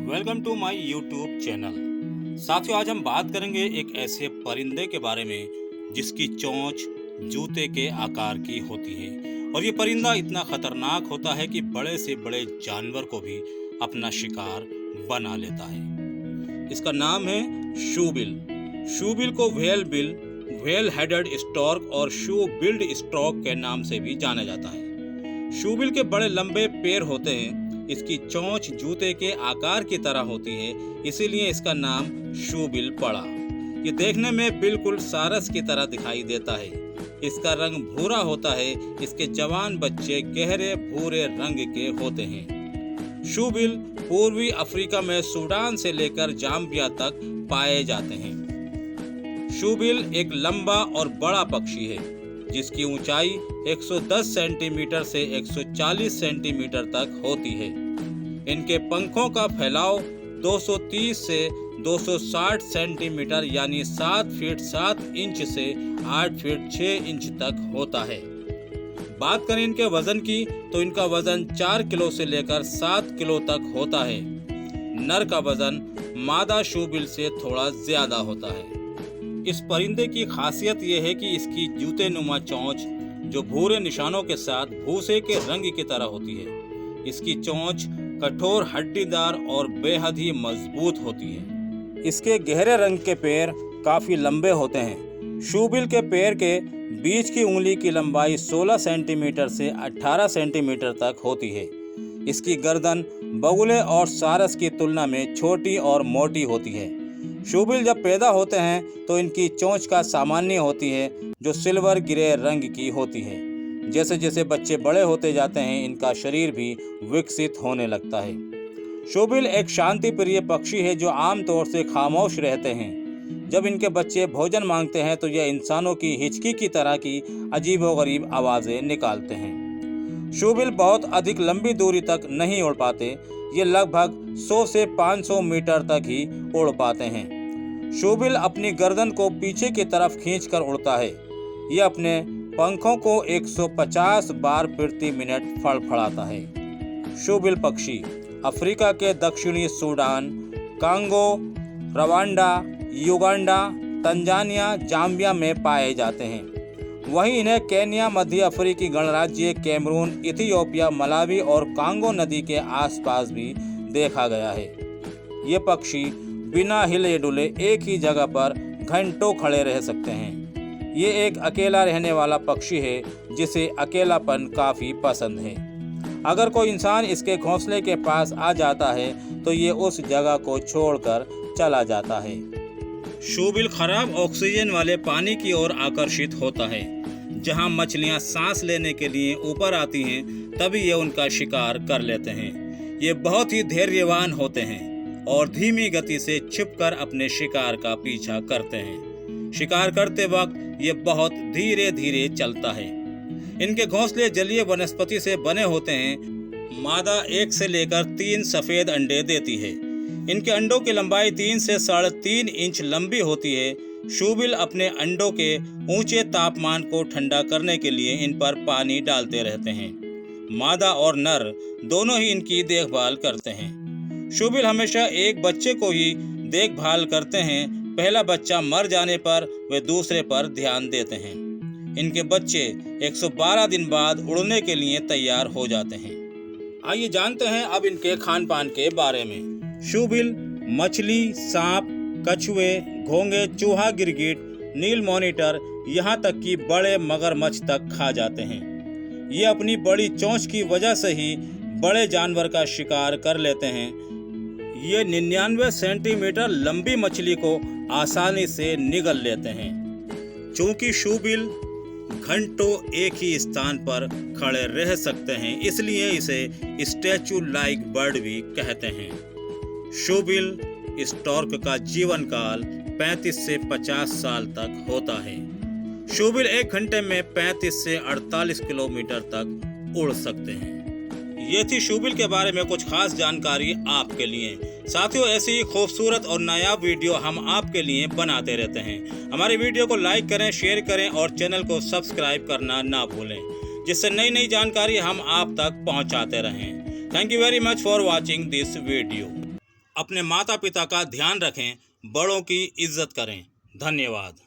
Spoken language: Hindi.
Welcome to my YouTube channel. साथियों, आज हम बात करेंगे एक ऐसे परिंदे के बारे में जिसकी चोंच जूते के आकार की होती है और ये परिंदा इतना खतरनाक होता है कि बड़े से बड़े जानवर को भी अपना शिकार बना लेता है। इसका नाम है शूबिल। शूबिल को whale bill, whale headed stork और शू बिल्ड स्टॉर्क के नाम से भी जाना जाता है। शूबिल के बड़े लंबे पैर होते हैं। इसकी चोंच जूते के आकार की तरह होती है, इसीलिए इसका नाम शूबिल पड़ा। ये देखने में बिल्कुल सारस की तरह दिखाई देता है। इसका रंग भूरा होता है। इसके जवान बच्चे गहरे भूरे रंग के होते हैं। शूबिल पूर्वी अफ्रीका में सूडान से लेकर जाम्बिया तक पाए जाते हैं। शूबिल एक लंबा और बड़ा पक्षी है जिसकी ऊंचाई 110 सेंटीमीटर से 140 सेंटीमीटर तक होती है। इनके पंखों का फैलाव 230 से 260 सेंटीमीटर यानी 7 फीट 7 इंच से 8 फीट 6 इंच तक होता है। बात करें इनके वजन की तो इनका वजन 4 किलो से लेकर 7 किलो तक होता है। नर का वजन मादा शूबिल से थोड़ा ज्यादा होता है। इस परिंदे की खासियत यह है कि इसकी जूते नुमा चोंच जो भूरे निशानों के साथ भूसे के रंग की तरह होती है। इसकी चोंच कठोर, हड्डीदार और बेहद ही मजबूत होती है। इसके गहरे रंग के पैर काफी लंबे होते हैं। शूबिल के पैर के बीच की उंगली की लंबाई 16 सेंटीमीटर से 18 सेंटीमीटर तक होती है। इसकी गर्दन बगुले और सारस की तुलना में छोटी और मोटी होती है। शूबिल जब पैदा होते हैं तो इनकी चोंच का सामान्य होती है जो सिल्वर ग्रे रंग की होती है। जैसे जैसे बच्चे बड़े होते जाते हैं इनका शरीर भी विकसित होने लगता है। शूबिल एक शांति प्रिय पक्षी है जो आमतौर से खामोश रहते हैं। जब इनके बच्चे भोजन मांगते हैं तो यह इंसानों की हिचकी की तरह की अजीबोगरीब आवाज़ें निकालते हैं। शूबिल बहुत अधिक लंबी दूरी तक नहीं उड़ पाते। ये लगभग 100 से 500 मीटर तक ही उड़ पाते हैं। शूबिल अपनी गर्दन को पीछे की तरफ खींचकर उड़ता है। ये अपने पंखों को 150 बार प्रति मिनट फड़फड़ाता है। शूबिल पक्षी अफ्रीका के दक्षिणी Sudan, Congo, Rwanda, Uganda, Tanzania, Zambia में पाए जाते हैं। वहीं इन्हें केन्या, मध्य अफ्रीकी गणराज्य, कैमरून, इथियोपिया, मलावी और कांगो नदी के आसपास भी देखा गया है। ये पक्षी बिना हिले डुले एक ही जगह पर घंटों खड़े रह सकते हैं। ये एक अकेला रहने वाला पक्षी है जिसे अकेलापन काफ़ी पसंद है। अगर कोई इंसान इसके घोंसले के पास आ जाता है तो ये उस जगह को छोड़कर चला जाता है। शूबिल खराब ऑक्सीजन वाले पानी की ओर आकर्षित होता है। जहां मछलियां सांस लेने के लिए ऊपर आती हैं तभी ये उनका शिकार कर लेते हैं। ये बहुत ही धैर्यवान होते हैं और धीमी गति से छिपकर अपने शिकार का पीछा करते हैं। शिकार करते वक्त ये बहुत धीरे धीरे चलता है। इनके घोंसले जलीय वनस्पति से बने होते हैं। मादा 1 से लेकर 3 सफ़ेद अंडे देती है। इनके अंडों की लंबाई 3 से 3.5 इंच लंबी होती है। शूबिल अपने अंडों के ऊंचे तापमान को ठंडा करने के लिए इन पर पानी डालते रहते हैं। मादा और नर दोनों ही इनकी देखभाल करते हैं। शूबिल हमेशा एक बच्चे को ही देखभाल करते हैं। पहला बच्चा मर जाने पर वे दूसरे पर ध्यान देते हैं। इनके बच्चे 112 दिन बाद उड़ने के लिए तैयार हो जाते हैं। आइए जानते हैं अब इनके खान पान के बारे में। शूबिल मछली, सांप, कछुए, घोंगे, चूहा, गिरगिट, नील मॉनिटर, यहाँ तक कि बड़े मगरमच्छ तक खा जाते हैं। ये अपनी बड़ी चोंच की वजह से ही बड़े जानवर का शिकार कर लेते हैं। ये 99 सेंटीमीटर लंबी मछली को आसानी से निगल लेते हैं। चूंकि शूबिल घंटों एक ही स्थान पर खड़े रह सकते हैं इसलिए इसे स्टैचू लाइक बर्ड भी कहते हैं। शूबिल स्टॉर्क का जीवन काल 35 से 50 साल तक होता है। शूबिल 1 घंटे में 35 से 48 किलोमीटर तक उड़ सकते हैं। ये थी शूबिल के बारे में कुछ खास जानकारी आपके लिए। साथियों, ऐसी ही खूबसूरत और नायाब वीडियो हम आपके लिए बनाते रहते हैं। हमारी वीडियो को लाइक करें, शेयर करें और चैनल को सब्सक्राइब करना ना भूलें, जिससे नई नई जानकारी हम आप तक पहुंचाते रहें। Thank you very much for watching this video. अपने माता पिता का ध्यान रखें, बड़ों की इज्जत करें। धन्यवाद।